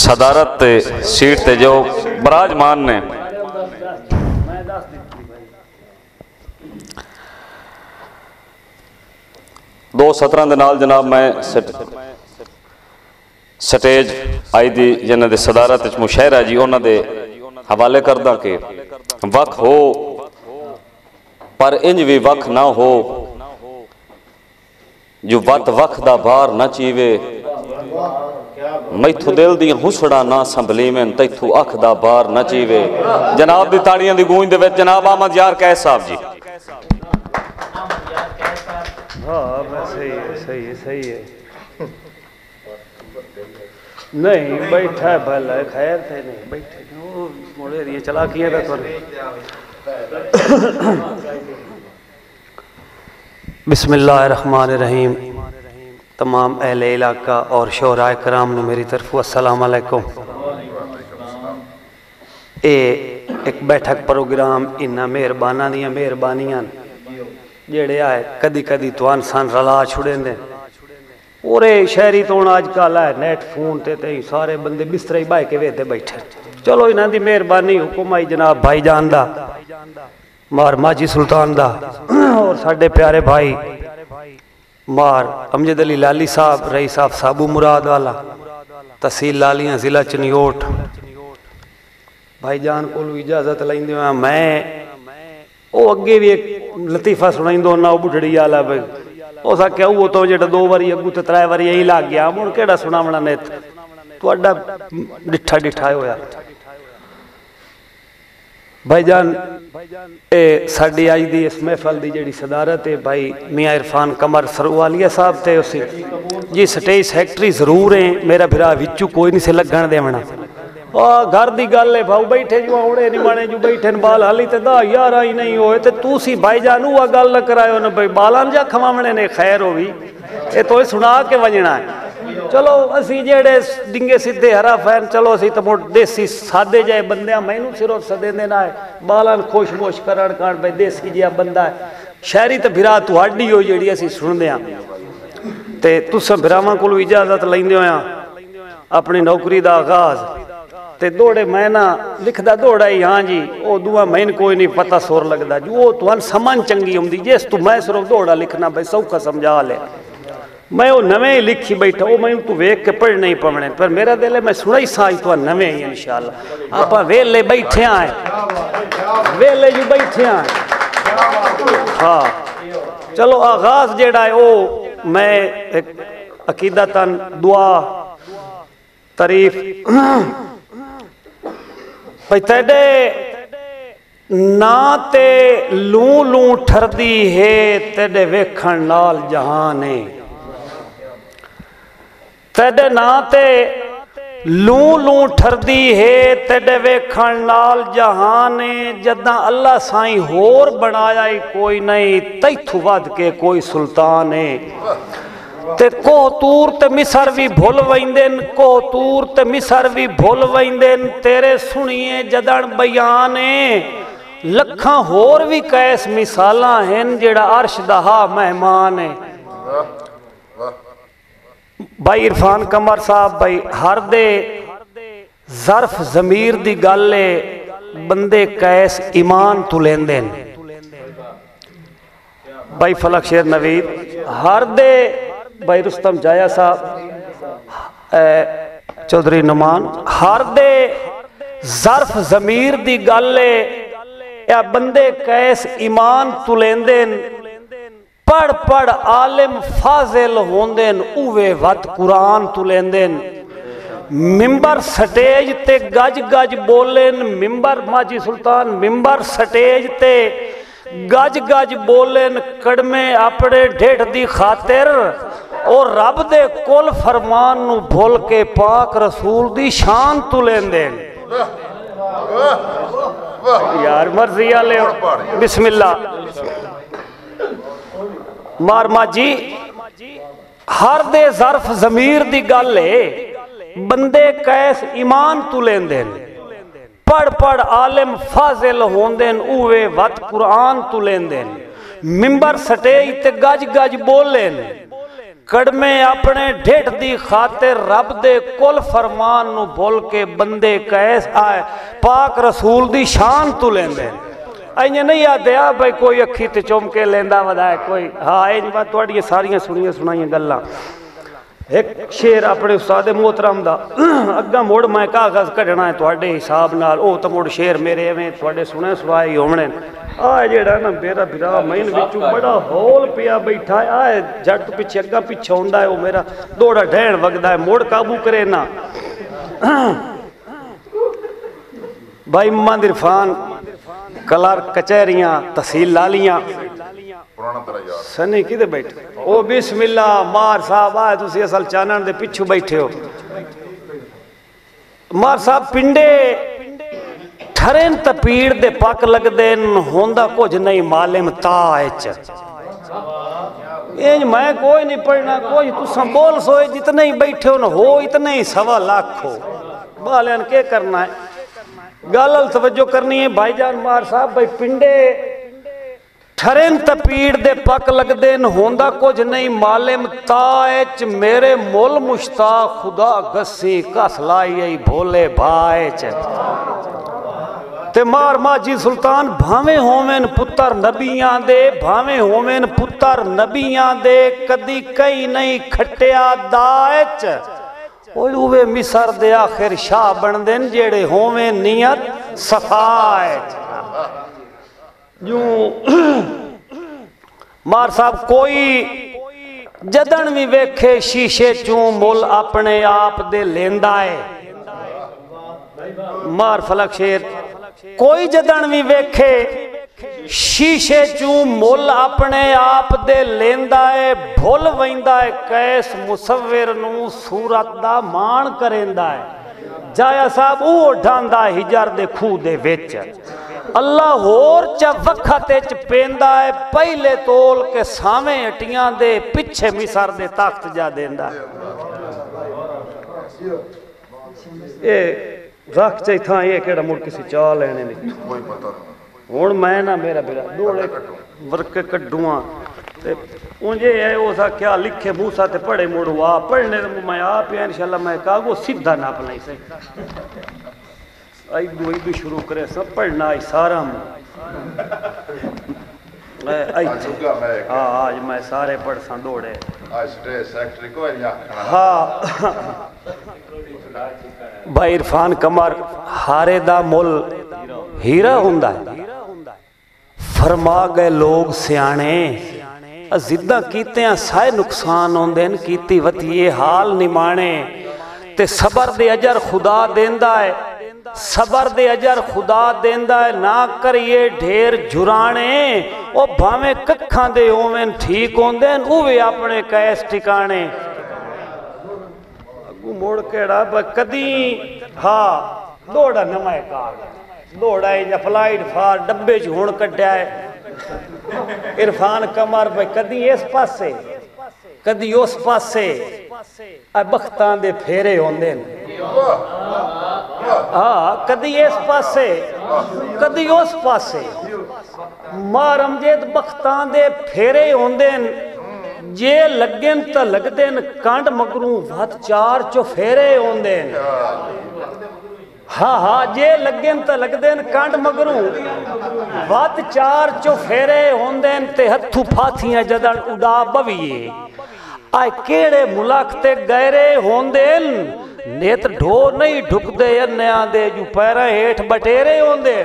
सदारत सीट ते जो बराजमान ने 2:17 दे नाल जनाब मैं स्टेज आई दी जिन्हां दे सदारत च मुशायरा जी उन्हां दे हवाले करदा कि वक् हो पर इंज भी वक् ना हो जो वत वक् दा बार न चीवे मैथू दिल दी हुसड़ा ना संभली में तैथू अख दा बार न चीवे। जनाब दी ताड़ियां दी गूंज दे विच जनाब अहमद यार कैस साहब जी। हाँ सही है नहीं बैठा है भला खैर थे नहीं बैठे मोड़े रही चला किया था बिस्मिल्लाहिर्रहमानिर्रहीम। तमाम अहले इलाका और शोराए कराम ने मेरी तरफ अस्सलाम वालेकुम। एक बैठक प्रोग्राम इन्ना मेहरबाना दियां मेहरबानियां जेड़े आए कदी कदी तुआन सन रला छुड़ेंदे और शहरी तो अजकल है नेट फोन ते सारे बंदे बिस्तरे ही बाह के वेदे बैठे। चलो इन्हां दी मेहरबानी हुक्म आई जनाब भाई जान दा मार माजी सुल्तान दा और साडे प्यारे भाई मार अमजद अली लाली साहब रई साहब साबू मुराद वाला तहसील लालियां जिला चनियोट भाई जान को इजाजत लेंदे मैं वो अगे भी एक लतीफा सुनाइंदो ना बुढ़ड़ी वाला भाई हो सके वो तो जो 2 बारी अगू तो 3 बारी यही लग गया मुड़ केड़ा सुनावना ने तुहाडा डिठा डिठा होया। भाईजान ए साडी अज दी इस महफल दी जिहड़ी सदारत है भाई मियाँ इरफान कमर सरवालिया साहब थे उसी जी स्टेज सैकटरी जरूर है मेरा फिरा विचू कोई नहीं से लगन देवना घर की गल है भाऊ बैठे जो आने नहीं माने जो बैठे बाल हाली तो 10 11 ही नहीं होए तो तू सी भाईजान वह गल न करायो न भाई बालां जा खवावने ने खैर हो भी ये तो सुना के वजना है। चलो असी जेड़े डिंगे सीधे हरा फैन चलो असी तो मुड़ देसी सादे जाए बंदे मैनू सिरों सदे देना है बालां खुश मोश करण कान भाई देसी जिहा बंदा है शहरी तो फिरा तुहाडी हो जी असी सुनते हैं तो तुसां फिरावां कोलों इजाजत लैंदे होया अपनी नौकरी का आगाज ते दौड़े मैं ना लिखदा दौड़ा ही हाँ जी वो दुआ मैन कोई नहीं पता सुर लगता जो वो तुहान समझ चंगी आउंदी जिस तू मैं सिर्फ दौड़ा लिखना भाई सौखा समझा ले मैं वो नवे ही लिखी बैठा वो मैं तू वेख के पढ़ नहीं पवने पर मेरा दिल है मैं सुना ही सा तो नवे ही इंशाअल्लाह आप वेले बैठे आए वेले जो बैठे आए हाँ चलो आगाज जेड़ा है वो मैं एक अकीदतन दुआ तारीफ भाई तेरे ना ते लू लू ठरदी है तेरे वेखण नाल जहान है तेरे ना ते लू लू ठरदी है तेरे वेखण नाल जहान है जदा अल्लाह साईं होर बनाया ही कोई नहीं तैथू वध के कोई सुल्तान है ते कोहतूर ते मिसर भी भुल वैंदेन कोहतूर ते मिसर भी भुल वैंदेन तेरे सुनिए जदन बयान है लखां होर भी कैस मिसालां हैं जेड़ा अर्श दा हा मेहमान है। भाई इरफान कमर साहब भाई हर दे ज़र्फ ज़मीर दी गल है बंदे कैस ईमान तू लेंदे भाई फलक शेर नवीद हर दे भाई रुस्तम जाया साहब चौधरी नुमान हर दे ज़र्फ ज़मीर दी गल है या बंदे कैस ईमान तू लेंदे पढ़ पढ़ आलिम फाजिल होंदेन उवे वत कुरान तू लेंदेन मिंबर स्टेज ते गज गज बोलेन मिंबर माजी सुल्तान मिंबर स्टेज ते गज गज बोलेन कड़मे अपने ढेठ दी खातिर और रब दे कुल फरमान नू भुल के पाक रसूल दी शान तू लेंदेन यार मर्जी आले बिस्मिल्लाह मार माजी हर दे ज़र्फ ज़मीर दी गल है बंदे कैस ईमान तू लेंदेन पढ़ पढ़ आलिम फाजिल होंदेन उवे वत कुरान तू लेंदेन मिंबर स्टेज ते गज गज बोलेन कड़मे अपने ढिठ दी खातिर रब दे कुल फरमान नू बोल के बंदे कैस आए पाक रसूल दी शान तू लेंदे इंज नहीं आते आ भाई कोई अखी ते चुम के लेंदा वधाए कोई हाँ इंज बात तुहाडियां सारियां सुनियां सुनाइयां गल्लां एक शेर अपने उस्ताद मोहतरम दा अग्गा मुड़ मैं कागज कढ़ना है तुहाडे हिसाब नाल ओ तो मुड़ शेर मेरे एवें तुहाडे सुने सुनाए ही होने आ जेड़ा ना मेरा बिरा मैन विचू बड़ा हौल पिया बैठा है आ जट पिछे अग्गा पिछे हुंदा है ओ मेरा दौड़ा ढैण वगदा है मुड़ काबू करे ना भाई मोहम्मद इरफान क्लर्क कचहरियां तहसील लालियां सनी किते बैठे ओ बिस्मिल्ला मार साहब आए तुसी असल चानन दे पिछू बैठे हो मार साहब पिंडे ठरेन तपीड़ दे पक लगदे होंदा कुछ नहीं मालिम ताच इंज मैं कोई नहीं पढ़ना कोई तुसा बोल सोए जितने ही बैठे हो ना हो इतने ही 1.25 लाख हो बालियान के करना है गल तवज्जो करनी है भाईजान मार साहब भाई पिंडे ठरेन तपीड़ दे पक लगदे होंदा कुछ नहीं मालिम ताच मेरे मुल मुश्ता खुदा गस्सी कस लाई भोले भाच ते मार माजी सुल्तान भावें होवेन पुत्र नबियां दे भावें होवेन पुत्र नबियां दे कदी कई नहीं खटिया दाच ओए मिसर दे आखिर शाह बन देन जेड़े होवें नियत सफाच यूं मार साहब कोई जदन भी वेखे शीशे चू मुल अपने आप दे लेंदा है मार फलक शेर कोई जदन भी वेखे शीशे चू मुल अपने आप दे लेंदा है भुल वैंदा है कैस मुसव्विर नू सूरत दा मान करेंदा है जाया साहब वो ढांदा हिजर दे खूह दे विच अल्लाह होर च वखते च पेंदा है पहले तोल के सावे हटियां दे पिछे मिसर दे तख्त जा देंदा ए रख च था ये केड़ा मुड़ किसी चा लेने नहीं कोई पता हुण मैं ना मेरा बिरा दौड़े वर्के कड्डूआ ते उंजे है उस आख्या लिखे मूसा ते पढ़े मुड़वा पढ़ने मैं आप इंशाल्लाह मैं कागो सीधा नाप नहीं सही आई शुरू करे सब पढ़ना आई सारा आज मैं सारे पढ़ सा दौड़े हाँ भाई इरफान कमर हारे दा मुल हीरा हुंदा है फरमा गए लोग सियाने जिद्दां कीतियां सारे नुकसान होंदे न कीती वतिए हाल निमाणे ते सबर दे अजर खुदा देंदा है सबर दे अजर खुदा देंदा है ना करिए ढेर जुराने ओ भावें कखां दे ओवें ठीक होंदे न उवे अपने कैस ठिकाने अगू मोड़ केड़ा कदी हाँ दौड़ा नवा कार दौड़ा अप्लाइड फार डब्बे च हुण कड्ढिया है इरफान कमर भाई कदी इस पासे कदी उस पासे बख्तां दे फेरे होंदे हाँ कदी इस पासे कदी उस पासे मार अमजेद बख्तां दे फेरे होंदे जे लगे तो लगते कंड मगरू वत 4 चौफेरे होंदे हाँ हाँ जे लगे तो लगते कंड मगरू वत 4 चौफेरे होंदे ते हथू फाथियां जदन उड़ा बविए आए केड़े मुल्क ते गहरे होंदे नेत ढो नहीं ढुकदे अन्या दे जू पैरां हेठ बटेरे होंदे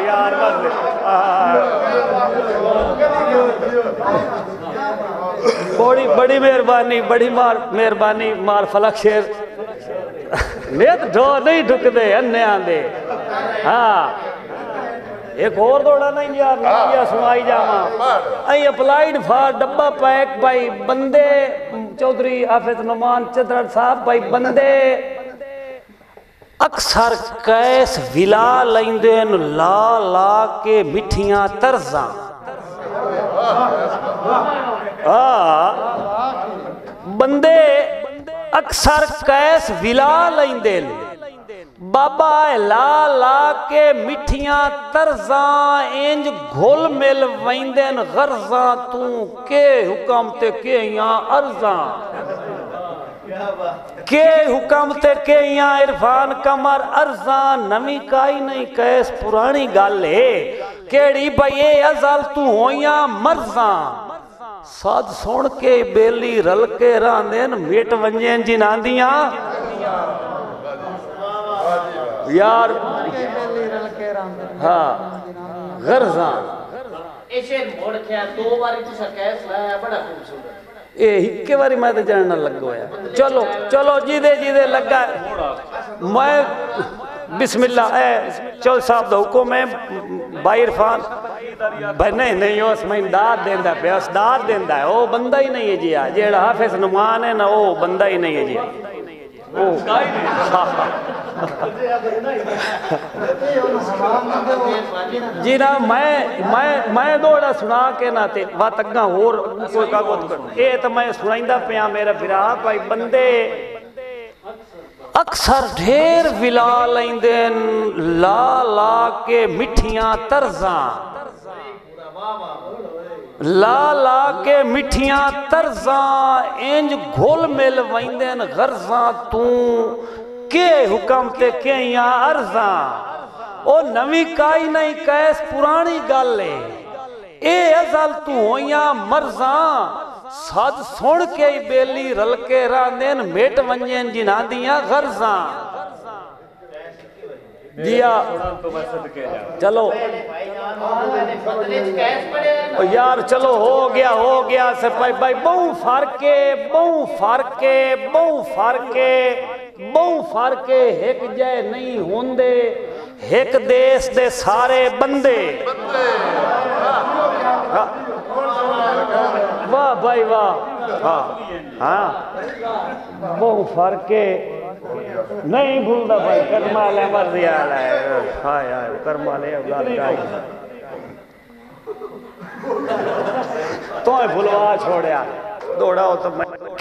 यार बड़ी बड़ी मेहरबानी बड़ी मेहरबानी मार फलक शेर नेत ढो नहीं ढुकदे अन्या दे हाँ एक और दौड़ा नहीं यार सुनाई जावा आई अप्लाइड फॉर डब्बा पैक भाई बंदे चौधरी हाफिज नुमान चंद्रन साहब भाई बंदे अक्सर कैस विला लेंदे ला ला के मिठियां तर्जा बंदे अक्सर कैस विला लेंदे बाबा ला ला के मिठियां तर्जा इंज घुल मिल वैंदन गर्जा तू के हुक्म ते के यहाँ अर्जा के हुक्म ते के यहाँ इरफान कमर अर्जा नवी काई नहीं कैस पुरानी गल है केड़ी भई अजल तू होया मर्जा साध सुन के बेली रल के रांदेन मिट वंजेन जिनांदियां यार हाँ गर्जा ऐसे मोड़ के दो बारी तुसा कैस लाया बड़ा खूबसूरत ए हिक्के बारी मैं तो जानना लग गया चलो चलो जीदे जीदे लगा मैं बिस्मिल्लाह चल साहब दा हुक्म है भाई इरफान भाई नहीं नहीं उस मैं दाद देंदा पे उस दाद देंदा है वो बंदा ही नहीं है जी जेड़ा हाफिज नुमान है ना वो बंदा ही नहीं है जी जी ना मैं दौड़ा सुना के ना ते बात अग्गा होर कोई कागज कर ए तो मैं सुनाइंदा पिया मेरा फिरा भाई बंदे अक्सर ढेर विला लेंदे ला ला के मिठियां तर्जा ला ला के मिठियां तर्जा इंज घोल मिल वैंदन गर्जा तू के हुक्म ते के यहाँ अर्जा ओ नवी काई नहीं कैस पुरानी गल है ए अजल तू होया मर्जा सद सुन के बेली रल के रांदेन मेट वंजेन जिनादियां गर्जा जिया चलो यार चलो हो गया से भाई बहु फारके एक जय नहीं होंदे एक देश दे सारे बंदे वाह भाई वाह हाँ बहु फारके नहीं भूलता भाई कर्मा ले मर दिया हाय हाय कर्मा ले तो भुलवा छोड़या दौड़ा हो तो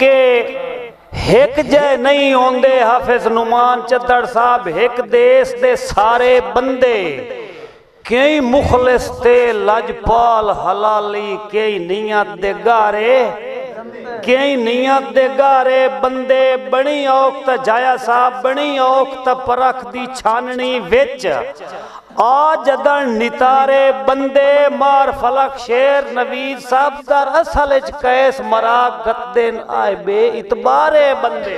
के एक जय नहीं होंदे हाफिज नुमान चद्दड़ साहब एक देश दे सारे बंदे कई मुखलिस ते लजपाल हलाली कई नियत दे गारे कई नियत दे गारे बंदे बनी औक्त जाया साहब बनी औक्त परख दी छाननी विच आ जदन नितारे बंदे मार फलक शेर नवीद साहब दर असल च कैस मरा गद्देन आए बे इतबारे बंदे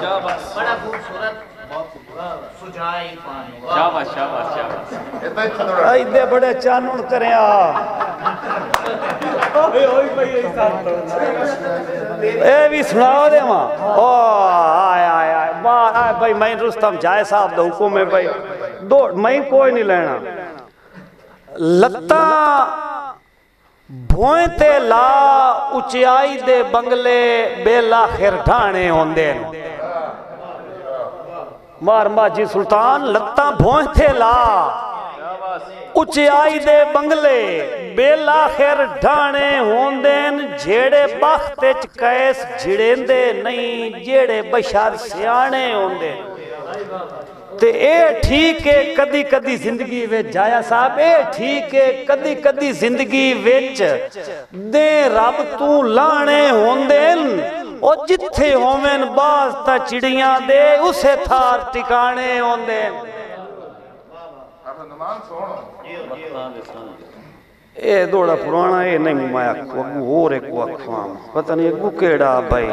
बड़ा खूबसूरत सुझाई शाबाश शाबाश शाबाश आइदे बड़े चानून करया ए भी सुनाओ दे मां ओ आय भाई मैं रुस्तम जाए साहब दा हुक्म है भाई दो मैं कोई नहीं लेना लत्ता भोए ते ला उचाई दे बंगले बेला खिर ढाणे होंदे मार माजी सुल्तान लत्ता भोए थे ला उचाई दे बंगले बेला खिर ढाणे होंदेन जेड़े बख्त च कैस झिड़ेंदे नहीं जेड़े बशर सियाणे होंदे ते ए ठीक है कदी कदी जिंदगी विच जाया साहब ए ठीक है कदी कदी जिंदगी विच दे रब तू लाणे होंदेन ओ जिथे होवेन बाज ता चिड़ियां दे उसे थार टिकाणे होंदेन ए दौड़ा पुराना ए नहीं माया होर एक अखवाम पता नहीं अगू केड़ा भाई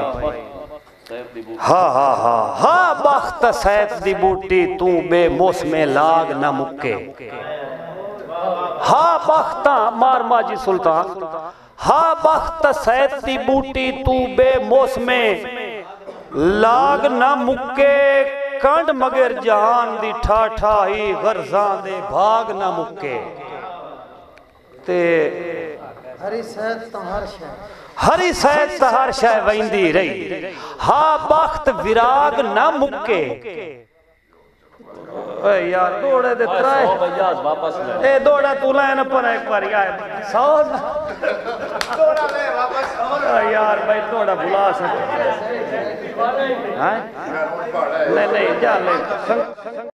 हा बख्त सैत दी बूटी तू बे मौसमे लाग न मुक्के हा बख्ता मार माजी सुल्तान हा बख्त सैत दी बूटी तू बे मौसमे लाग न मुक्के कंड मगर जहान दी ठाठा ही गर्जा दे भाग न मुक्के ते हरी सैत हर शय वैंदी रही हा बख्त विराग न मुक्के यार दौड़े दे त्राए वापस ले ए दौड़ा तू लेन पर एक बार यार 100 दौड़ा ले वापस यार भाई दौड़ा बुला सके हाँ नहीं नहीं जा ले